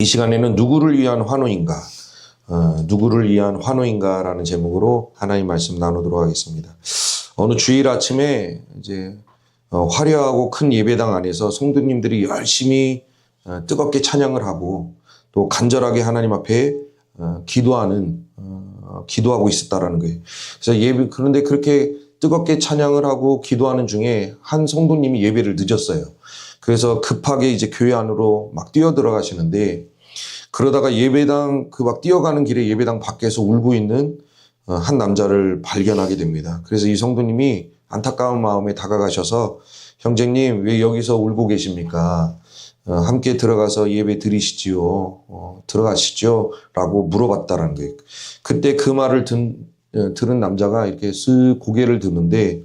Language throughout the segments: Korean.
이 시간에는 누구를 위한 환호인가, 누구를 위한 환호인가라는 제목으로 하나님 말씀 나누도록 하겠습니다. 어느 주일 아침에 이제 화려하고 큰 예배당 안에서 성도님들이 열심히 뜨겁게 찬양을 하고 또 간절하게 하나님 앞에 기도하고 있었다라는 거예요. 그래서 그런데 그렇게 뜨겁게 찬양을 하고 기도하는 중에 한 성도님이 예배를 늦었어요. 그래서 급하게 이제 교회 안으로 막 뛰어 들어가시는데, 그러다가 예배당 막 뛰어가는 길에 예배당 밖에서 울고 있는 한 남자를 발견하게 됩니다. 그래서 이 성도님이 안타까운 마음에 다가가셔서, 형제님 왜 여기서 울고 계십니까? 함께 들어가서 예배 드리시지요. 들어가시죠? 라고 물어봤다라는 거예요. 그때 그 말을 들은 남자가 이렇게 쓱 고개를 드는데,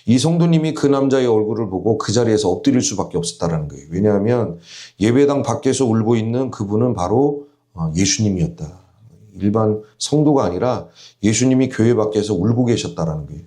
이 성도님이 그 남자의 얼굴을 보고 그 자리에서 엎드릴 수밖에 없었다라는 거예요. 왜냐하면 예배당 밖에서 울고 있는 그분은 바로 예수님이었다. 일반 성도가 아니라 예수님이 교회 밖에서 울고 계셨다라는 거예요.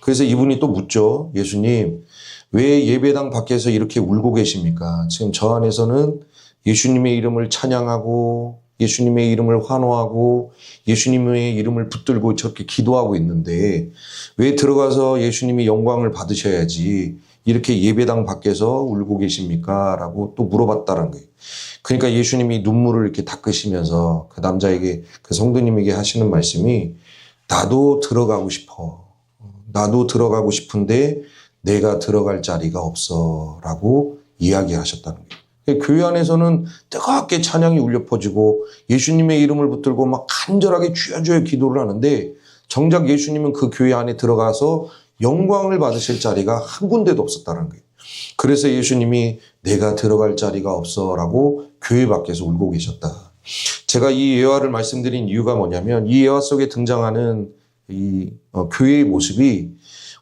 그래서 이분이 또 묻죠. 예수님, 왜 예배당 밖에서 이렇게 울고 계십니까? 지금 저 안에서는 예수님의 이름을 찬양하고 예수님의 이름을 환호하고 예수님의 이름을 붙들고 저렇게 기도하고 있는데 왜 들어가서 예수님이 영광을 받으셔야지 이렇게 예배당 밖에서 울고 계십니까? 라고 또 물어봤다는 거예요. 그러니까 예수님이 눈물을 이렇게 닦으시면서 그 남자에게, 그 성도님에게 하시는 말씀이, 나도 들어가고 싶어. 나도 들어가고 싶은데 내가 들어갈 자리가 없어. 라고 이야기하셨다는 거예요. 교회 안에서는 뜨겁게 찬양이 울려 퍼지고 예수님의 이름을 붙들고 막 간절하게 주여 기도를 하는데, 정작 예수님은 그 교회 안에 들어가서 영광을 받으실 자리가 한 군데도 없었다는 거예요. 그래서 예수님이 내가 들어갈 자리가 없어라고 교회 밖에서 울고 계셨다. 제가 이 예화를 말씀드린 이유가 뭐냐면, 이 예화 속에 등장하는 이 교회의 모습이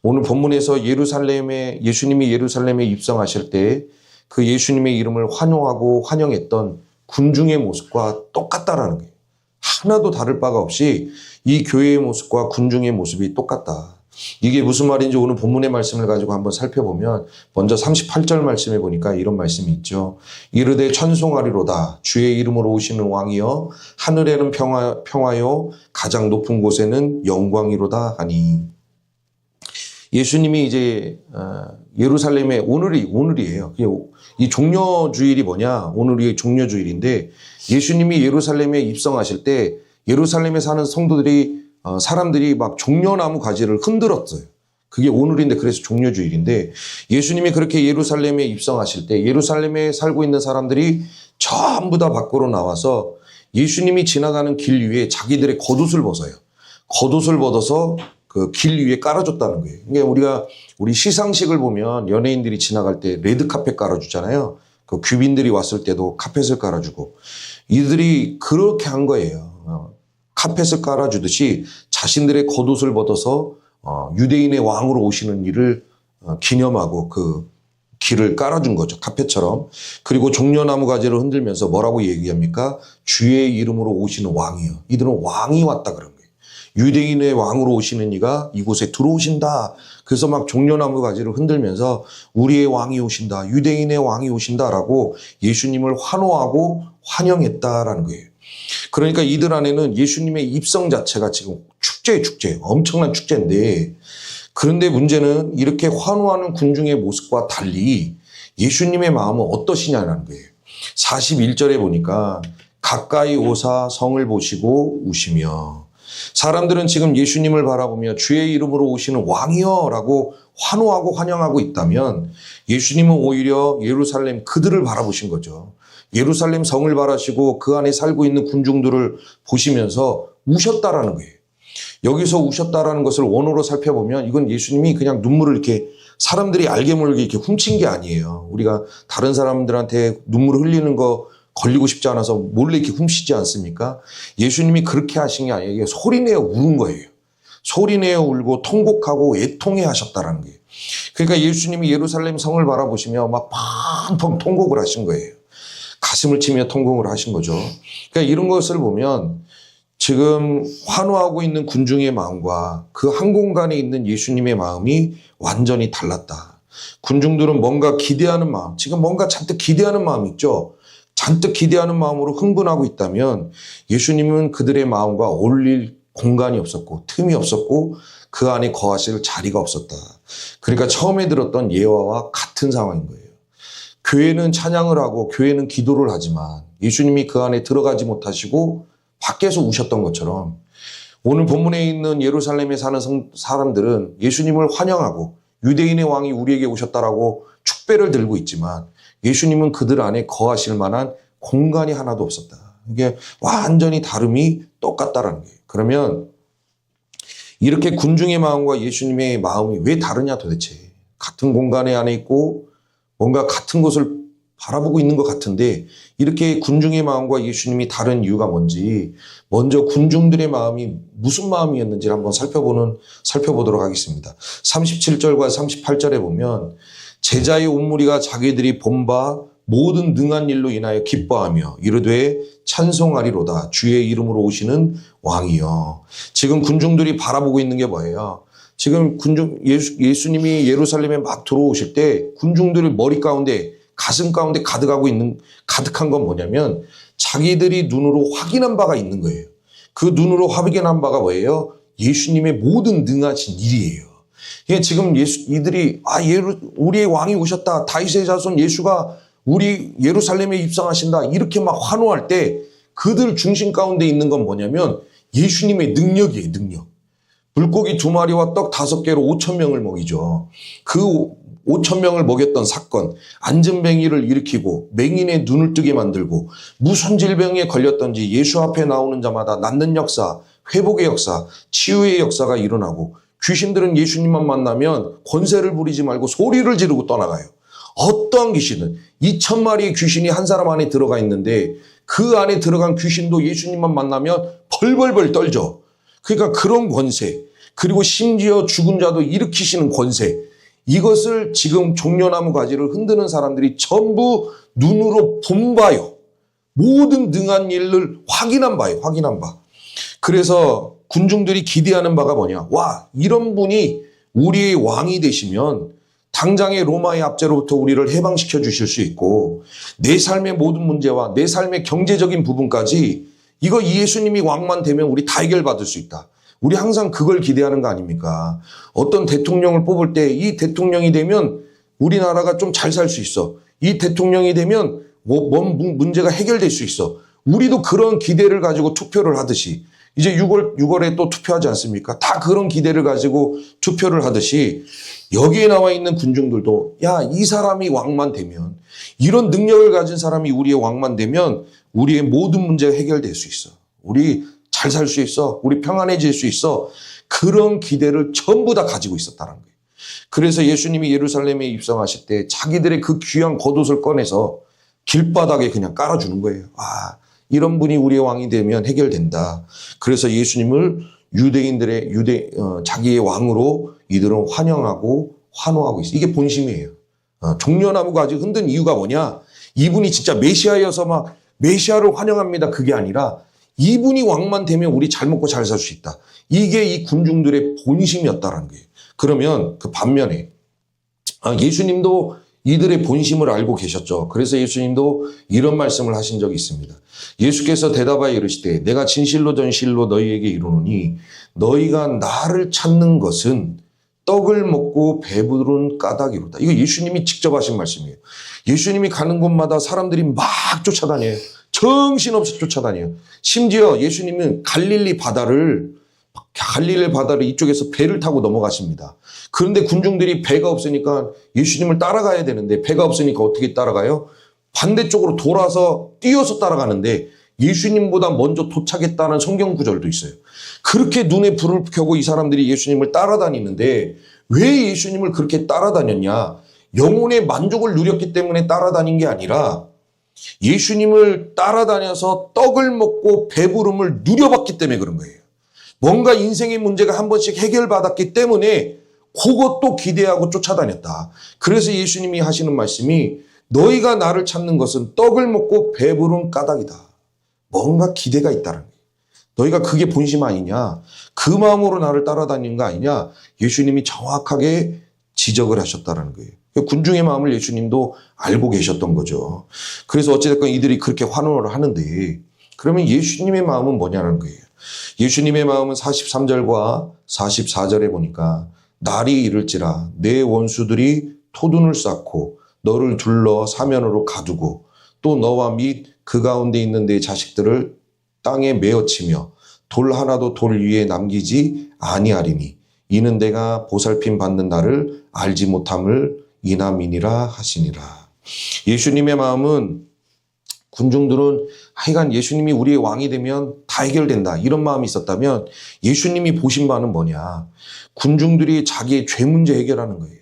오늘 본문에서 예수님이 예루살렘에 입성하실 때 그 예수님의 이름을 환호하고 환영했던 군중의 모습과 똑같다라는 거예요. 하나도 다를 바가 없이 이 교회의 모습과 군중의 모습이 똑같다. 이게 무슨 말인지 오늘 본문의 말씀을 가지고 한번 살펴보면, 먼저 38절 말씀에 보니까 이런 말씀이 있죠. 이르되 찬송하리로다 주의 이름으로 오시는 왕이여, 하늘에는 평화요 가장 높은 곳에는 영광이로다 하니. 예수님이 이제 예루살렘에, 오늘이에요. 이 종려주일이 뭐냐? 오늘이 종려주일인데, 예수님이 예루살렘에 입성하실 때 예루살렘에 사는 사람들이 막 종려나무 가지를 흔들었어요. 그게 오늘인데, 그래서 종려주일인데, 예수님이 그렇게 예루살렘에 입성하실 때 예루살렘에 살고 있는 사람들이 전부 다 밖으로 나와서 예수님이 지나가는 길 위에 자기들의 겉옷을 벗어요. 겉옷을 벗어서 그 길 위에 깔아줬다는 거예요. 그러니까 우리 시상식을 보면 연예인들이 지나갈 때 레드 카펫 깔아주잖아요. 그 귀빈들이 왔을 때도 카펫을 깔아주고, 이들이 그렇게 한 거예요. 카펫을 깔아주듯이 자신들의 겉옷을 벗어서 유대인의 왕으로 오시는 일을 기념하고 그 길을 깔아준 거죠. 카펫처럼. 그리고 종려나무 가지를 흔들면서 뭐라고 얘기합니까? 주의 이름으로 오시는 왕이요. 이들은 왕이 왔다 그런 거예요. 유대인의 왕으로 오시는 이가 이곳에 들어오신다. 그래서 막 종려나무 가지를 흔들면서 우리의 왕이 오신다, 유대인의 왕이 오신다라고 예수님을 환호하고 환영했다라는 거예요. 그러니까 이들 안에는 예수님의 입성 자체가 지금 축제, 엄청난 축제인데, 그런데 문제는 이렇게 환호하는 군중의 모습과 달리 예수님의 마음은 어떠시냐는 거예요. 41절에 보니까 가까이 오사 성을 보시고 우시며, 사람들은 지금 예수님을 바라보며 주의 이름으로 오시는 왕이여 라고 환호하고 환영하고 있다면, 예수님은 오히려 예루살렘 그들을 바라보신 거죠. 예루살렘 성을 바라시고 그 안에 살고 있는 군중들을 보시면서 우셨다라는 거예요. 여기서 우셨다라는 것을 원어로 살펴보면, 이건 예수님이 그냥 눈물을 이렇게 사람들이 알게 모르게 이렇게 훔친 게 아니에요. 우리가 다른 사람들한테 눈물 흘리는 거 걸리고 싶지 않아서 몰래 이렇게 훔치지 않습니까? 예수님이 그렇게 하신 게 아니에요. 이게 소리내어 우는 거예요. 소리내어 울고 통곡하고 애통해 하셨다라는 거예요. 그러니까 예수님이 예루살렘 성을 바라보시며 막 펑펑 통곡을 하신 거예요. 가슴을 치며 통곡을 하신 거죠. 그러니까 이런 것을 보면 지금 환호하고 있는 군중의 마음과 그 한 공간에 있는 예수님의 마음이 완전히 달랐다. 군중들은 뭔가 기대하는 마음, 지금 뭔가 잔뜩 기대하는 마음 있죠. 잔뜩 기대하는 마음으로 흥분하고 있다면 예수님은 그들의 마음과 어울릴 공간이 없었고 틈이 없었고 그 안에 거하실 자리가 없었다. 그러니까 처음에 들었던 예화와 같은 상황인 거예요. 교회는 찬양을 하고 교회는 기도를 하지만 예수님이 그 안에 들어가지 못하시고 밖에서 우셨던 것처럼 오늘 본문에 있는 예루살렘에 사는 사람들은 예수님을 환영하고 유대인의 왕이 우리에게 오셨다라고 축배를 들고 있지만 예수님은 그들 안에 거하실 만한 공간이 하나도 없었다. 이게 완전히 다름이 똑같다라는 거예요. 그러면 이렇게 군중의 마음과 예수님의 마음이 왜 다르냐 도대체. 같은 공간에 안에 있고 뭔가 같은 곳을 바라보고 있는 것 같은데 이렇게 군중의 마음과 예수님이 다른 이유가 뭔지 먼저 군중들의 마음이 무슨 마음이었는지를 한번 살펴보도록 하겠습니다. 37절과 38절에 보면 제자의 온 무리가 자기들이 본 바 모든 능한 일로 인하여 기뻐하며 이르되 찬송하리로다 주의 이름으로 오시는 왕이여. 지금 군중들이 바라보고 있는 게 뭐예요? 지금 예수님이 예루살렘에 막 들어오실 때 군중들의 머리 가운데 가슴 가운데 가득한 건 뭐냐면 자기들이 눈으로 확인한 바가 있는 거예요. 그 눈으로 확인한 바가 뭐예요? 예수님의 모든 능하신 일이에요. 지금 이들이 우리의 왕이 오셨다. 다윗의 자손 예수가 우리 예루살렘에 입성하신다. 이렇게 막 환호할 때 그들 중심 가운데 있는 건 뭐냐면 예수님의 능력이에요. 능력. 물고기 2마리와 떡 5개로 5,000명을 먹이죠. 그 5,000명을 먹였던 사건, 안전뱅이를 일으키고 맹인의 눈을 뜨게 만들고 무슨 질병에 걸렸던지 예수 앞에 나오는 자마다 낫는 역사, 회복의 역사, 치유의 역사가 일어나고 귀신들은 예수님만 만나면 권세를 부리지 말고 소리를 지르고 떠나가요. 어떠한 귀신은 2,000마리의 귀신이 한 사람 안에 들어가 있는데 그 안에 들어간 귀신도 예수님만 만나면 벌벌벌 떨죠. 그러니까 그런 권세, 그리고 심지어 죽은 자도 일으키시는 권세, 이것을 지금 종려나무 가지를 흔드는 사람들이 전부 눈으로 본 바요. 모든 능한 일을 확인한 바예요. 확인한 바. 그래서 군중들이 기대하는 바가 뭐냐. 와, 이런 분이 우리의 왕이 되시면 당장의 로마의 압제로부터 우리를 해방시켜 주실 수 있고 내 삶의 모든 문제와 내 삶의 경제적인 부분까지 이거 예수님이 왕만 되면 우리 다 해결받을 수 있다. 우리 항상 그걸 기대하는 거 아닙니까? 어떤 대통령을 뽑을 때 이 대통령이 되면 우리나라가 좀 잘 살 수 있어. 이 대통령이 되면 뭔 문제가 해결될 수 있어. 우리도 그런 기대를 가지고 투표를 하듯이 이제 6월에 또 투표하지 않습니까? 다 그런 기대를 가지고 투표를 하듯이 여기에 나와 있는 군중들도 야, 이 사람이 왕만 되면 이런 능력을 가진 사람이 우리의 왕만 되면 우리의 모든 문제가 해결될 수 있어. 우리 잘 살 수 있어. 우리 평안해질 수 있어. 그런 기대를 전부 다 가지고 있었다는 거예요. 그래서 예수님이 예루살렘에 입성하실 때 자기들의 그 귀한 겉옷을 꺼내서 길바닥에 그냥 깔아주는 거예요. 아, 이런 분이 우리의 왕이 되면 해결된다. 그래서 예수님을 자기의 왕으로 이들은 환영하고 환호하고 있어요. 이게 본심이에요. 종려나무 가지 흔든 이유가 뭐냐? 이분이 진짜 메시아여서 막 메시아를 환영합니다. 그게 아니라 이분이 왕만 되면 우리 잘 먹고 잘 살 수 있다. 이게 이 군중들의 본심이었다는 거예요. 그러면 그 반면에 예수님도 이들의 본심을 알고 계셨죠. 그래서 예수님도 이런 말씀을 하신 적이 있습니다. 예수께서 대답하여 이르시되 내가 진실로 전실로 너희에게 이르노니 너희가 나를 찾는 것은 떡을 먹고 배부른 까닭이로다. 이거 예수님이 직접 하신 말씀이에요. 예수님이 가는 곳마다 사람들이 막 쫓아다녀요. 정신없이 쫓아다녀요. 심지어 예수님은 갈릴리 바다를 이쪽에서 배를 타고 넘어가십니다. 그런데 군중들이 배가 없으니까 예수님을 따라가야 되는데 배가 없으니까 어떻게 따라가요? 반대쪽으로 돌아서 뛰어서 따라가는데 예수님보다 먼저 도착했다는 성경 구절도 있어요. 그렇게 눈에 불을 켜고 이 사람들이 예수님을 따라다니는데 왜 예수님을 그렇게 따라다녔냐? 영혼의 만족을 누렸기 때문에 따라다닌 게 아니라 예수님을 따라다녀서 떡을 먹고 배부름을 누려봤기 때문에 그런 거예요. 뭔가 인생의 문제가 한 번씩 해결받았기 때문에 그것도 기대하고 쫓아다녔다. 그래서 예수님이 하시는 말씀이 너희가 나를 찾는 것은 떡을 먹고 배부른 까닭이다. 뭔가 기대가 있다는 거예요. 너희가 그게 본심 아니냐? 그 마음으로 나를 따라다니는 거 아니냐? 예수님이 정확하게 지적을 하셨다는 거예요. 군중의 마음을 예수님도 알고 계셨던 거죠. 그래서 어찌됐건 이들이 그렇게 환호를 하는데 그러면 예수님의 마음은 뭐냐는 거예요. 예수님의 마음은 43절과 44절에 보니까 날이 이를지라 내 원수들이 토둔을 쌓고 너를 둘러 사면으로 가두고 또 너와 및 그 가운데 있는 내 자식들을 땅에 메어치며 돌 하나도 돌 위에 남기지 아니하리니 이는 내가 보살핌 받는 날을 알지 못함을 이남이니라 하시니라. 예수님의 마음은 군중들은 하여간 예수님이 우리의 왕이 되면 다 해결된다 이런 마음이 있었다면 예수님이 보신 바는 뭐냐. 군중들이 자기의 죄 문제 해결하는 거예요.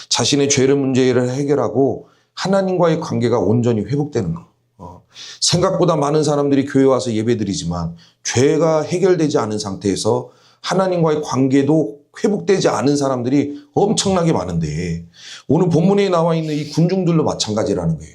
자신의 죄의 문제를 해결하고 하나님과의 관계가 온전히 회복되는 거. 생각보다 많은 사람들이 교회 와서 예배드리지만 죄가 해결되지 않은 상태에서 하나님과의 관계도 회복되지 않은 사람들이 엄청나게 많은데 오늘 본문에 나와 있는 이 군중들도 마찬가지라는 거예요.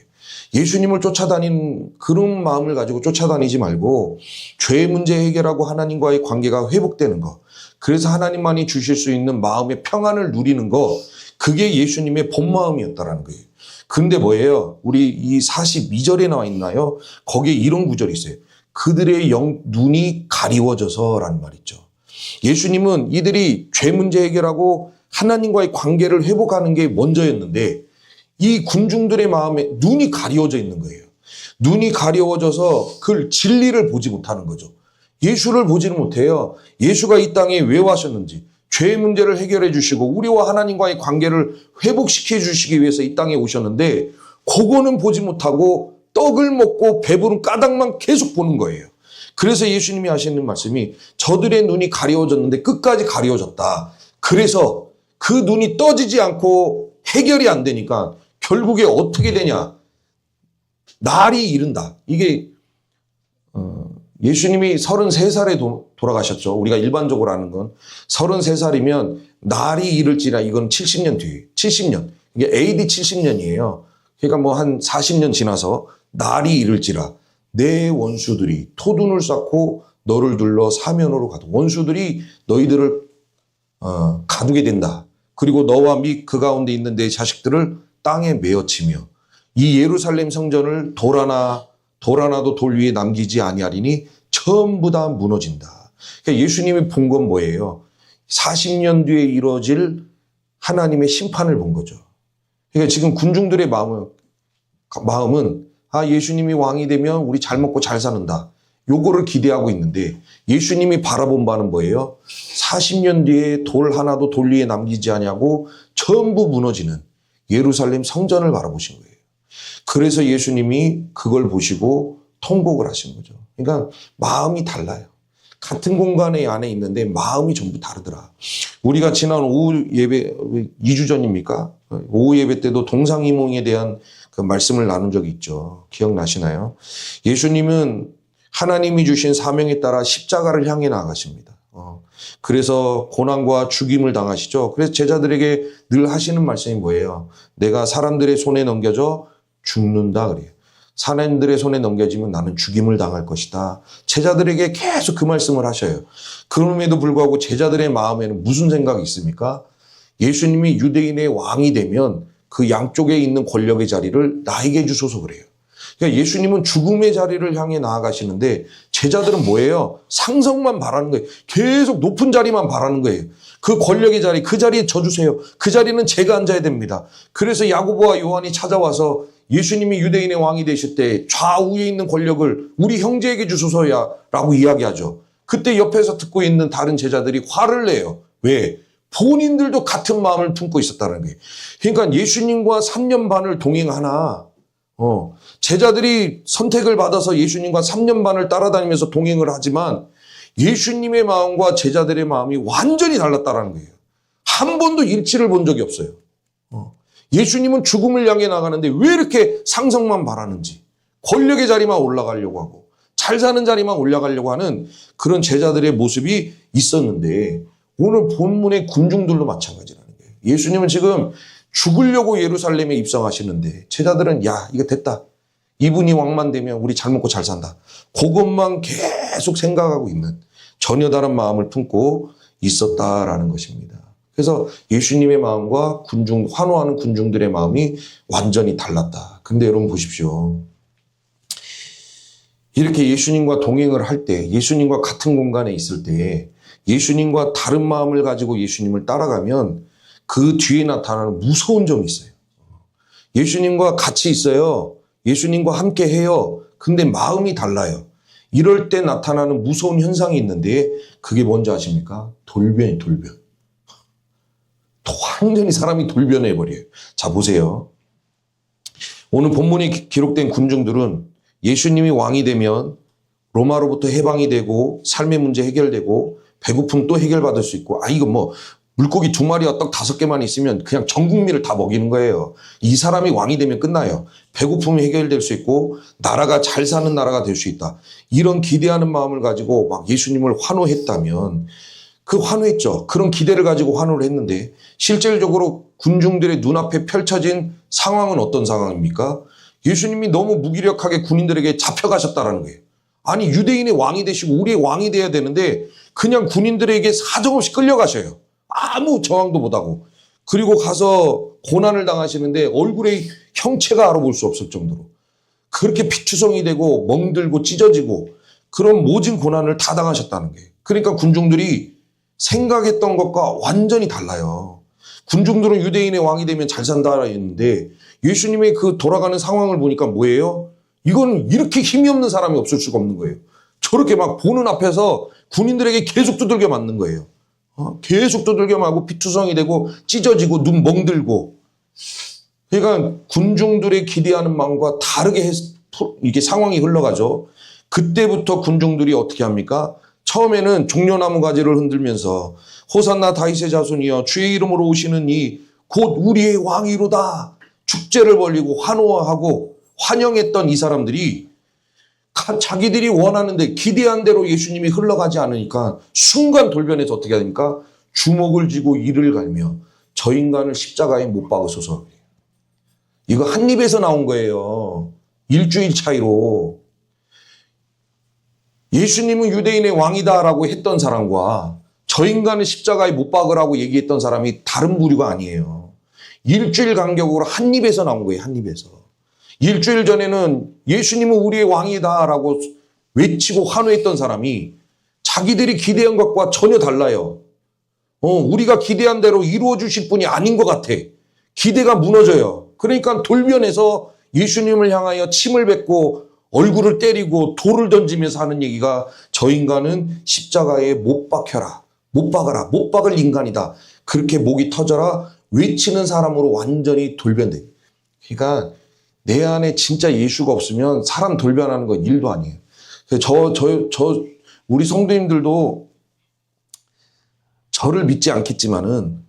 예수님을 쫓아다니는 그런 마음을 가지고 쫓아다니지 말고 죄의 문제 해결하고 하나님과의 관계가 회복되는 거. 그래서 하나님만이 주실 수 있는 마음의 평안을 누리는 거. 그게 예수님의 본 마음이었다라는 거예요. 근데 뭐예요? 우리 이 42절에 나와 있나요? 거기에 이런 구절이 있어요. 그들의 눈이 가리워져서라는 말 있죠. 예수님은 이들이 죄 문제 해결하고 하나님과의 관계를 회복하는 게 먼저였는데 이 군중들의 마음에 눈이 가리워져 있는 거예요. 눈이 가리워져서 그 진리를 보지 못하는 거죠. 예수를 보지는 못해요. 예수가 이 땅에 왜 와셨는지, 죄의 문제를 해결해 주시고 우리와 하나님과의 관계를 회복시켜 주시기 위해서 이 땅에 오셨는데 그거는 보지 못하고 떡을 먹고 배부른 까닭만 계속 보는 거예요. 그래서 예수님이 하시는 말씀이 저들의 눈이 가려워졌는데 끝까지 가려워졌다. 그래서 그 눈이 떠지지 않고 해결이 안 되니까 결국에 어떻게 되냐. 날이 이른다. 이게 예수님이 33살에 돌아가셨죠. 우리가 일반적으로 아는 건 33살이면 날이 이를지라 이건 70년 뒤에 70년. 이게 AD 70년이에요. 그러니까 뭐 한 40년 지나서 날이 이를지라 내 원수들이 토둔을 쌓고 너를 둘러 사면으로 가두. 원수들이 너희들을 가두게 된다. 그리고 너와 및 그 가운데 있는 내 자식들을 땅에 메어치며 이 예루살렘 성전을 돌 하나도 돌 위에 남기지 아니하리니 전부 다 무너진다. 그러니까 예수님이 본 건 뭐예요? 40년 뒤에 이루어질 하나님의 심판을 본 거죠. 그러니까 지금 군중들의 마음은 예수님이 왕이 되면 우리 잘 먹고 잘 사는다. 요거를 기대하고 있는데 예수님이 바라본 바는 뭐예요? 40년 뒤에 돌 하나도 돌 위에 남기지 아니하고 전부 무너지는 예루살렘 성전을 바라보신 거예요. 그래서 예수님이 그걸 보시고 통곡을 하신 거죠. 그러니까 마음이 달라요. 같은 공간에 안에 있는데 마음이 전부 다르더라. 우리가 지난 오후 예배 2주 전입니까? 오후 예배 때도 동상이몽에 대한 그 말씀을 나눈 적이 있죠. 기억나시나요? 예수님은 하나님이 주신 사명에 따라 십자가를 향해 나아가십니다. 그래서 고난과 죽임을 당하시죠. 그래서 제자들에게 늘 하시는 말씀이 뭐예요? 내가 사람들의 손에 넘겨져 죽는다 그래요. 사람들의 손에 넘겨지면 나는 죽임을 당할 것이다. 제자들에게 계속 그 말씀을 하셔요. 그럼에도 불구하고 제자들의 마음에는 무슨 생각이 있습니까? 예수님이 유대인의 왕이 되면 그 양쪽에 있는 권력의 자리를 나에게 주소서 그래요. 그러니까 예수님은 죽음의 자리를 향해 나아가시는데 제자들은 뭐예요? 상성만 바라는 거예요. 계속 높은 자리만 바라는 거예요. 그 권력의 자리, 그 자리에 저 주세요. 그 자리는 제가 앉아야 됩니다. 그래서 야고보와 요한이 찾아와서 예수님이 유대인의 왕이 되실 때 좌우에 있는 권력을 우리 형제에게 주소서야 라고 이야기하죠. 그때 옆에서 듣고 있는 다른 제자들이 화를 내요. 왜? 본인들도 같은 마음을 품고 있었다는 거예요. 그러니까 예수님과 3년 반을 동행하나 제자들이 선택을 받아서 예수님과 3년 반을 따라다니면서 동행을 하지만 예수님의 마음과 제자들의 마음이 완전히 달랐다는 거예요. 한 번도 일치를 본 적이 없어요. 예수님은 죽음을 향해 나가는데 왜 이렇게 상성만 바라는지, 권력의 자리만 올라가려고 하고 잘 사는 자리만 올라가려고 하는 그런 제자들의 모습이 있었는데 오늘 본문의 군중들도 마찬가지라는 거예요. 예수님은 지금 죽으려고 예루살렘에 입성하시는데 제자들은 야 이거 됐다. 이분이 왕만 되면 우리 잘 먹고 잘 산다. 그것만 계속 생각하고 있는 전혀 다른 마음을 품고 있었다라는 것입니다. 그래서 예수님의 마음과 환호하는 군중들의 마음이 완전히 달랐다. 근데 여러분 보십시오. 이렇게 예수님과 동행을 할 때, 예수님과 같은 공간에 있을 때, 예수님과 다른 마음을 가지고 예수님을 따라가면 그 뒤에 나타나는 무서운 점이 있어요. 예수님과 같이 있어요. 예수님과 함께 해요. 근데 마음이 달라요. 이럴 때 나타나는 무서운 현상이 있는데 그게 뭔지 아십니까? 돌변이 돌변. 완전히 사람이 돌변해버려요. 자, 보세요. 오늘 본문에 기록된 군중들은 예수님이 왕이 되면 로마로부터 해방이 되고 삶의 문제 해결되고 배고픔 또 해결받을 수 있고 이거 뭐 물고기 2마리와 떡 5개만 있으면 그냥 전 국민을 다 먹이는 거예요. 이 사람이 왕이 되면 끝나요. 배고픔이 해결될 수 있고 나라가 잘 사는 나라가 될 수 있다. 이런 기대하는 마음을 가지고 막 예수님을 환호했다면 환호했죠. 그런 기대를 가지고 환호를 했는데 실질적으로 군중들의 눈앞에 펼쳐진 상황은 어떤 상황입니까? 예수님이 너무 무기력하게 군인들에게 잡혀가셨다는 거예요. 아니 유대인의 왕이 되시고 우리의 왕이 돼야 되는데 그냥 군인들에게 사정없이 끌려가셔요. 아무 저항도 못하고. 그리고 가서 고난을 당하시는데 얼굴에 형체가 알아볼 수 없을 정도로 그렇게 피투성이 되고 멍들고 찢어지고 그런 모진 고난을 다 당하셨다는 거예요. 그러니까 군중들이 생각했던 것과 완전히 달라요. 군중들은 유대인의 왕이 되면 잘 산다 했는데 예수님의 그 돌아가는 상황을 보니까 뭐예요? 이건 이렇게 힘이 없는 사람이 없을 수가 없는 거예요. 저렇게 막 보는 앞에서 군인들에게 계속 두들겨 맞는 거예요. 계속 두들겨 맞고 피투성이 되고 찢어지고 눈 멍들고. 그러니까 군중들의 기대하는 마음과 다르게 이게 상황이 흘러가죠. 그때부터 군중들이 어떻게 합니까? 처음에는 종려나무 가지를 흔들면서 호산나 다윗의 자손이여 주의 이름으로 오시는 이 곧 우리의 왕이로다. 축제를 벌리고 환호하고 환영했던 이 사람들이 자기들이 원하는데 기대한 대로 예수님이 흘러가지 않으니까 순간 돌변해서 어떻게 됩니까? 주먹을 쥐고 이를 갈며 저 인간을 십자가에 못 박으소서. 이거 한 입에서 나온 거예요. 일주일 차이로. 예수님은 유대인의 왕이다라고 했던 사람과 저 인간을 십자가에 못 박으라고 얘기했던 사람이 다른 부류가 아니에요. 일주일 간격으로 한 입에서 나온 거예요. 한 입에서. 일주일 전에는 예수님은 우리의 왕이다라고 외치고 환호했던 사람이 자기들이 기대한 것과 전혀 달라요. 우리가 기대한 대로 이루어 주실 분이 아닌 것 같아. 기대가 무너져요. 그러니까 돌변해서 예수님을 향하여 침을 뱉고 얼굴을 때리고 돌을 던지면서 하는 얘기가 저 인간은 십자가에 못 박혀라. 못 박아라. 못 박을 인간이다. 그렇게 목이 터져라. 외치는 사람으로 완전히 돌변돼. 그러니까 내 안에 진짜 예수가 없으면 사람 돌변하는 건 일도 아니에요. 우리 성도님들도 저를 믿지 않겠지만은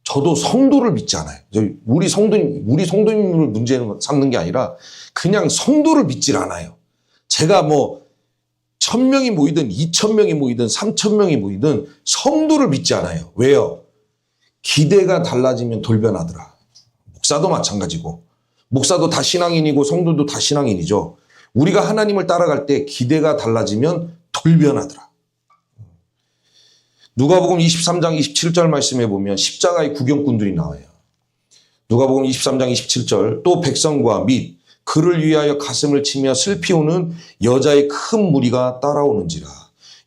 저도 성도를 믿지 않아요. 우리 성도님을 문제 삼는 게 아니라 그냥 성도를 믿질 않아요. 제가 뭐 1000명이 모이든 2000명이 모이든 3000명이 모이든 성도를 믿지 않아요. 왜요? 기대가 달라지면 돌변하더라. 목사도 마찬가지고. 목사도 다 신앙인이고 성도도 다 신앙인이죠. 우리가 하나님을 따라갈 때 기대가 달라지면 돌변하더라. 누가복음 23장 27절 말씀에 보면 십자가의 구경꾼들이 나와요. 누가복음 23장 27절 또 백성과 및 그를 위하여 가슴을 치며 슬피 우는 여자의 큰 무리가 따라오는지라.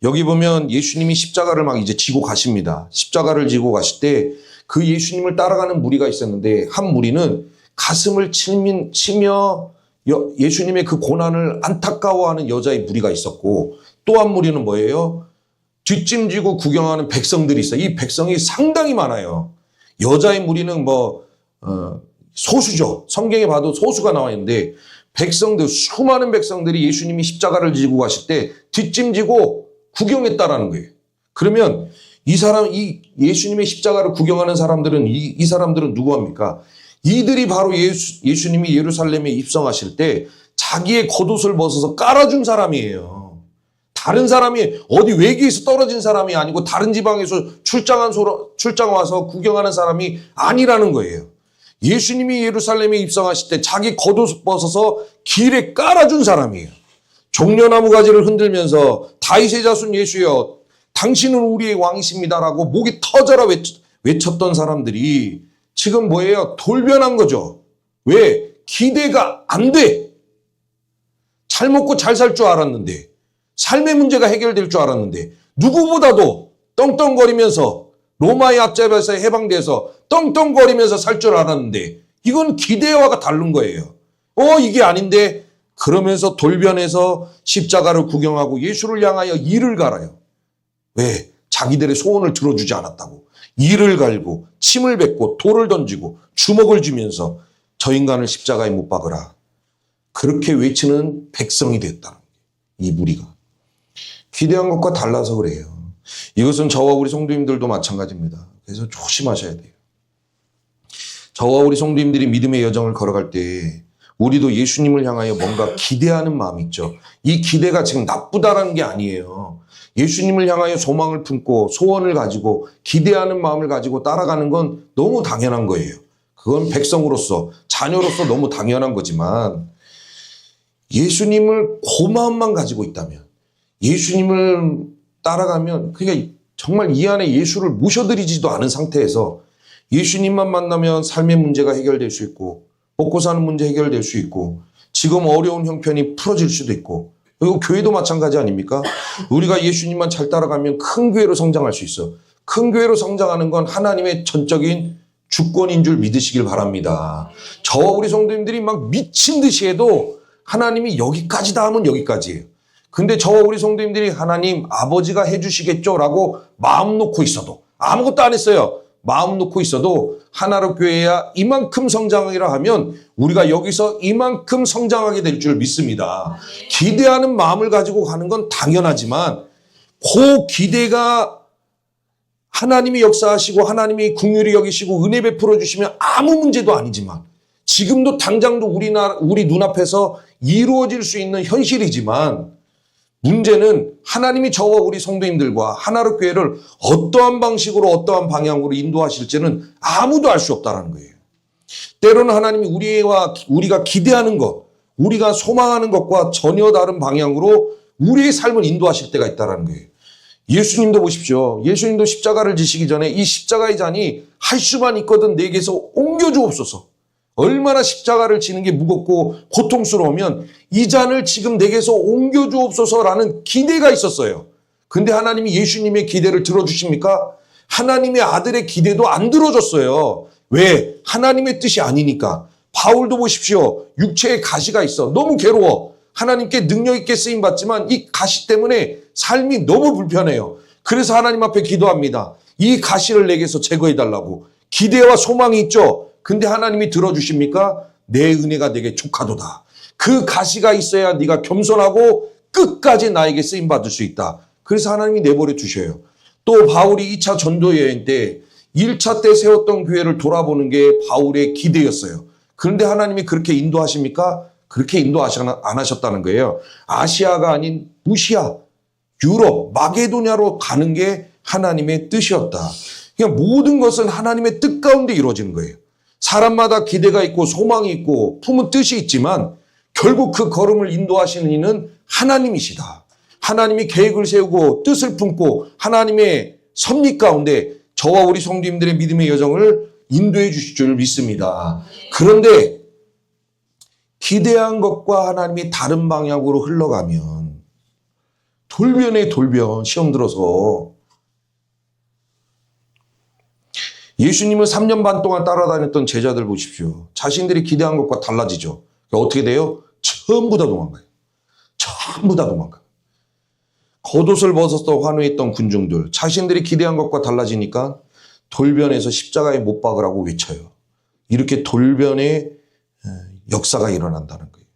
여기 보면 예수님이 십자가를 막 이제 지고 가십니다. 십자가를 지고 가실 때 그 예수님을 따라가는 무리가 있었는데 한 무리는 가슴을 치며 예수님의 그 고난을 안타까워하는 여자의 무리가 있었고 또 한 무리는 뭐예요? 뒷짐지고 구경하는 백성들이 있어요. 이 백성이 상당히 많아요. 여자의 무리는 소수죠. 성경에 봐도 소수가 나와 있는데 수많은 백성들이 예수님이 십자가를 지고 가실 때 뒷짐지고 구경했다라는 거예요. 그러면 이 예수님의 십자가를 구경하는 사람들은 이 사람들은 누구합니까? 이들이 바로 예수님이 예루살렘에 입성하실 때 자기의 겉옷을 벗어서 깔아준 사람이에요. 다른 사람이 어디 외계에서 떨어진 사람이 아니고 다른 지방에서 출장 와서 구경하는 사람이 아니라는 거예요. 예수님이 예루살렘에 입성하실 때 자기 겉옷을 벗어서 길에 깔아준 사람이에요. 종려나무 가지를 흔들면서 다윗의 자손 예수여 당신은 우리의 왕이십니다라고 목이 터져라 외쳤던 사람들이 지금 뭐예요? 돌변한 거죠. 왜? 기대가 안 돼. 잘 먹고 잘 살 줄 알았는데, 삶의 문제가 해결될 줄 알았는데, 누구보다도 떵떵거리면서 로마의 압제에서 해방돼서 떵떵거리면서 살 줄 알았는데, 이건 기대와가 다른 거예요. 이게 아닌데, 그러면서 돌변해서 십자가를 구경하고 예수를 향하여 이를 갈아요. 왜? 자기들의 소원을 들어주지 않았다고. 이를 갈고 침을 뱉고 돌을 던지고 주먹을 쥐면서 저 인간을 십자가에 못 박으라. 그렇게 외치는 백성이 됐다는 거예요. 이 무리가. 기대한 것과 달라서 그래요. 이것은 저와 우리 성도님들도 마찬가지입니다. 그래서 조심하셔야 돼요. 저와 우리 성도님들이 믿음의 여정을 걸어갈 때 우리도 예수님을 향하여 뭔가 기대하는 마음이 있죠. 이 기대가 지금 나쁘다라는 게 아니에요. 예수님을 향하여 소망을 품고 소원을 가지고 기대하는 마음을 가지고 따라가는 건 너무 당연한 거예요. 그건 백성으로서 자녀로서 너무 당연한 거지만 예수님을 그 마음만 가지고 있다면 예수님을 따라가면 그러니까 정말 이 안에 예수를 모셔드리지도 않은 상태에서 예수님만 만나면 삶의 문제가 해결될 수 있고 먹고 사는 문제 해결될 수 있고 지금 어려운 형편이 풀어질 수도 있고 그리고 교회도 마찬가지 아닙니까? 우리가 예수님만 잘 따라가면 큰 교회로 성장할 수 있어. 큰 교회로 성장하는 건 하나님의 전적인 주권인 줄 믿으시길 바랍니다. 저와 우리 성도님들이 막 미친 듯이 해도 하나님이 여기까지다 하면 여기까지예요. 근데 저와 우리 성도님들이 하나님 아버지가 해주시겠죠 라고 마음 놓고 있어도 아무것도 안 했어요. 마음 놓고 있어도 하나로 교회야 이만큼 성장이라 하면 우리가 여기서 이만큼 성장하게 될 줄 믿습니다. 기대하는 마음을 가지고 가는 건 당연하지만 그 기대가 하나님이 역사하시고 하나님이 긍휼히 여기시고 은혜 베풀어 주시면 아무 문제도 아니지만 지금도 당장도 우리 눈앞에서 이루어질 수 있는 현실이지만 문제는 하나님이 저와 우리 성도님들과 하나로 교회를 어떠한 방식으로 어떠한 방향으로 인도하실지는 아무도 알 수 없다는 거예요. 때로는 하나님이 우리가 기대하는 것, 우리가 소망하는 것과 전혀 다른 방향으로 우리의 삶을 인도하실 때가 있다는 거예요. 예수님도 보십시오. 예수님도 십자가를 지시기 전에 이 십자가의 잔이 할 수만 있거든 내게서 옮겨주옵소서. 얼마나 십자가를 지는 게 무겁고 고통스러우면 이 잔을 지금 내게서 옮겨주옵소서라는 기대가 있었어요. 근데 하나님이 예수님의 기대를 들어주십니까? 하나님의 아들의 기대도 안 들어줬어요. 왜? 하나님의 뜻이 아니니까. 바울도 보십시오. 육체에 가시가 있어. 너무 괴로워. 하나님께 능력 있게 쓰임 받지만 이 가시 때문에 삶이 너무 불편해요. 그래서 하나님 앞에 기도합니다. 이 가시를 내게서 제거해달라고. 기대와 소망이 있죠. 근데 하나님이 들어주십니까? 내 은혜가 내게 족하도다. 그 가시가 있어야 네가 겸손하고 끝까지 나에게 쓰임받을 수 있다. 그래서 하나님이 내버려 두셔요. 또 바울이 2차 전도 여행 때 1차 때 세웠던 교회를 돌아보는 게 바울의 기대였어요. 그런데 하나님이 그렇게 인도하십니까? 그렇게 인도 안 하셨다는 거예요. 아시아가 아닌 무시아, 유럽, 마게도냐로 가는 게 하나님의 뜻이었다. 그러니까 모든 것은 하나님의 뜻 가운데 이루어지는 거예요. 사람마다 기대가 있고 소망이 있고 품은 뜻이 있지만 결국 그 걸음을 인도하시는 이는 하나님이시다. 하나님이 계획을 세우고 뜻을 품고 하나님의 섭리 가운데 저와 우리 성도님들의 믿음의 여정을 인도해 주실 줄 믿습니다. 그런데 기대한 것과 하나님이 다른 방향으로 흘러가면 돌변에 돌변 시험 들어서 예수님을 3년 반 동안 따라다녔던 제자들 보십시오. 자신들이 기대한 것과 달라지죠. 그러니까 어떻게 돼요? 전부 다 도망가요. 전부 다 도망가요. 겉옷을 벗어서 환호했던 군중들. 자신들이 기대한 것과 달라지니까 돌변해서 십자가에 못 박으라고 외쳐요. 이렇게 돌변의 역사가 일어난다는 거예요.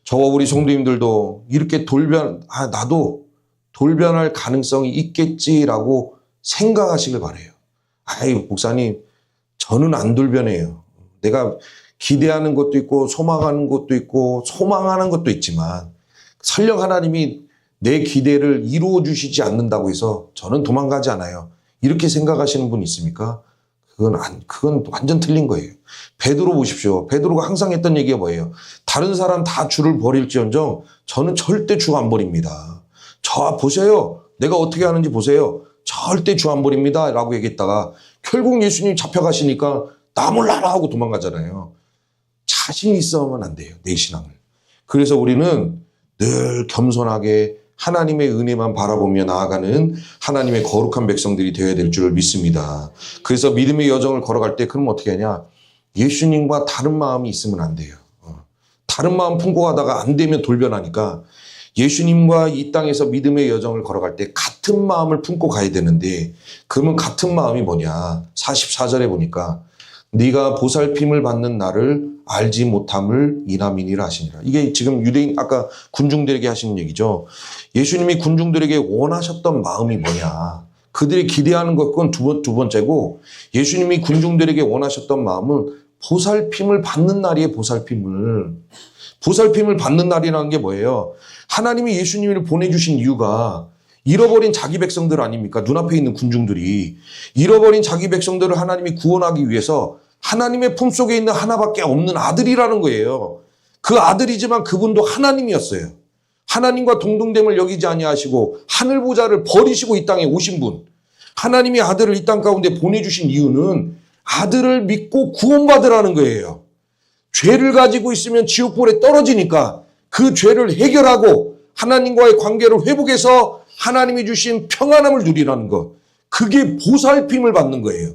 저와 우리 성도님들도 이렇게 나도 돌변할 가능성이 있겠지라고 생각하시길 바라요. 아이, 목사님, 저는 안 돌변해요. 내가 기대하는 것도 있고, 소망하는 것도 있고, 소망하는 것도 있지만, 설령 하나님이 내 기대를 이루어 주시지 않는다고 해서 저는 도망가지 않아요. 이렇게 생각하시는 분 있습니까? 그건 완전 틀린 거예요. 베드로 보십시오. 베드로가 항상 했던 얘기가 뭐예요? 다른 사람 다 주를 버릴지언정 저는 절대 주 안 버립니다. 저 보세요. 내가 어떻게 하는지 보세요. 절대 주 안 버립니다. 라고 얘기했다가 결국 예수님 잡혀가시니까 나 몰라라 하고 도망가잖아요. 자신 있어 하면 안 돼요. 내 신앙을. 그래서 우리는 늘 겸손하게 하나님의 은혜만 바라보며 나아가는 하나님의 거룩한 백성들이 되어야 될 줄 믿습니다. 그래서 믿음의 여정을 걸어갈 때 그럼 어떻게 하냐? 예수님과 다른 마음이 있으면 안 돼요. 다른 마음 품고 가다가 안 되면 돌변하니까 예수님과 이 땅에서 믿음의 여정을 걸어갈 때 같은 마음을 품고 가야 되는데 그러면 같은 마음이 뭐냐? 44절에 보니까 네가 보살핌을 받는 나를 알지 못함을 이남이니라 하시니라. 이게 지금 유대인 아까 군중들에게 하시는 얘기죠. 예수님이 군중들에게 원하셨던 마음이 뭐냐. 그들이 기대하는 것은 두 번째고 예수님이 군중들에게 원하셨던 마음은 보살핌을 받는 날이에요. 보살핌을 받는 날이라는 게 뭐예요? 하나님이 예수님을 보내주신 이유가 잃어버린 자기 백성들 아닙니까? 눈앞에 있는 군중들이 잃어버린 자기 백성들을 하나님이 구원하기 위해서 하나님의 품속에 있는 하나밖에 없는 아들이라는 거예요. 그 아들이지만 그분도 하나님이었어요. 하나님과 동등됨을 여기지 아니하시고 하늘 보좌를 버리시고 이 땅에 오신 분. 하나님의 아들을 이 땅 가운데 보내주신 이유는 아들을 믿고 구원받으라는 거예요. 죄를 가지고 있으면 지옥불에 떨어지니까 그 죄를 해결하고 하나님과의 관계를 회복해서 하나님이 주신 평안함을 누리라는 것. 그게 보살핌을 받는 거예요.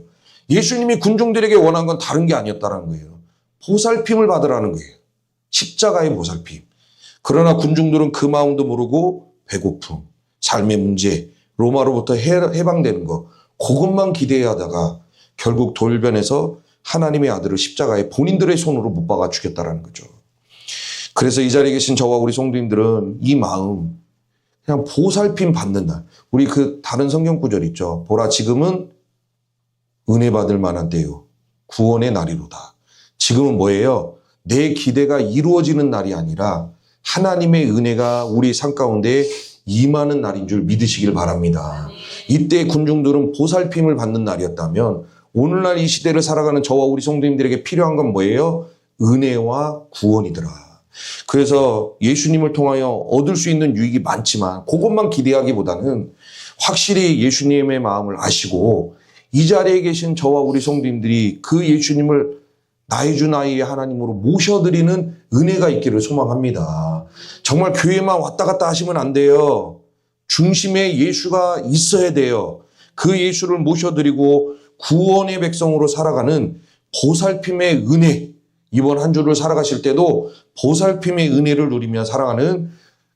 예수님이 군중들에게 원한 건 다른 게 아니었다는 거예요. 보살핌을 받으라는 거예요. 십자가의 보살핌. 그러나 군중들은 그 마음도 모르고 배고픔, 삶의 문제, 로마로부터 해방되는 거 그것만 기대하다가 결국 돌변해서 하나님의 아들을 십자가에 본인들의 손으로 못 박아 죽였다라는 거죠. 그래서 이 자리에 계신 저와 우리 성도님들은 이 마음 그냥 보살핌 받는 날. 우리 그 다른 성경 구절 있죠. 보라 지금은 은혜 받을 만한 때요. 구원의 날이로다. 지금은 뭐예요? 내 기대가 이루어지는 날이 아니라 하나님의 은혜가 우리 삶 가운데 임하는 날인 줄 믿으시길 바랍니다. 이때 군중들은 보살핌을 받는 날이었다면 오늘날 이 시대를 살아가는 저와 우리 성도님들에게 필요한 건 뭐예요? 은혜와 구원이더라. 그래서 예수님을 통하여 얻을 수 있는 유익이 많지만 그것만 기대하기보다는 확실히 예수님의 마음을 아시고 이 자리에 계신 저와 우리 성도님들이 그 예수님을 나의 주 나의 하나님으로 모셔드리는 은혜가 있기를 소망합니다. 정말 교회만 왔다 갔다 하시면 안 돼요. 중심에 예수가 있어야 돼요. 그 예수를 모셔드리고 구원의 백성으로 살아가는 보살핌의 은혜. 이번 한 주를 살아가실 때도 보살핌의 은혜를 누리며 살아가는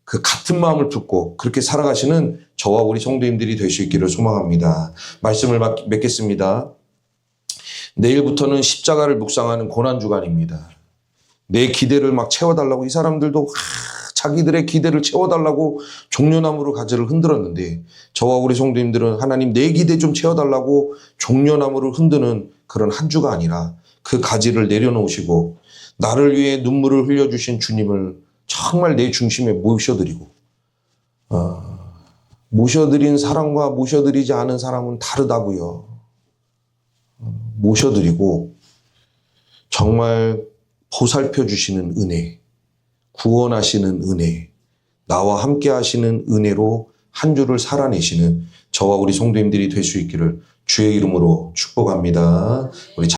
그 같은 마음을 품고 그렇게 살아가시는 저와 우리 성도님들이 될 수 있기를 소망합니다. 말씀을 맺겠습니다. 내일부터는 십자가를 묵상하는 고난주간입니다. 내 기대를 막 채워달라고 이 사람들도 자기들의 기대를 채워달라고 종려나무로 가지를 흔들었는데 저와 우리 성도님들은 하나님 내 기대 좀 채워달라고 종려나무를 흔드는 그런 한 주가 아니라 그 가지를 내려놓으시고 나를 위해 눈물을 흘려주신 주님을 정말 내 중심에 모셔드리고 모셔드린 사람과 모셔드리지 않은 사람은 다르다고요. 모셔드리고 정말 보살펴 주시는 은혜, 구원하시는 은혜, 나와 함께 하시는 은혜로 한 주를 살아내시는 저와 우리 성도님들이 될 수 있기를 주의 이름으로 축복합니다. 우리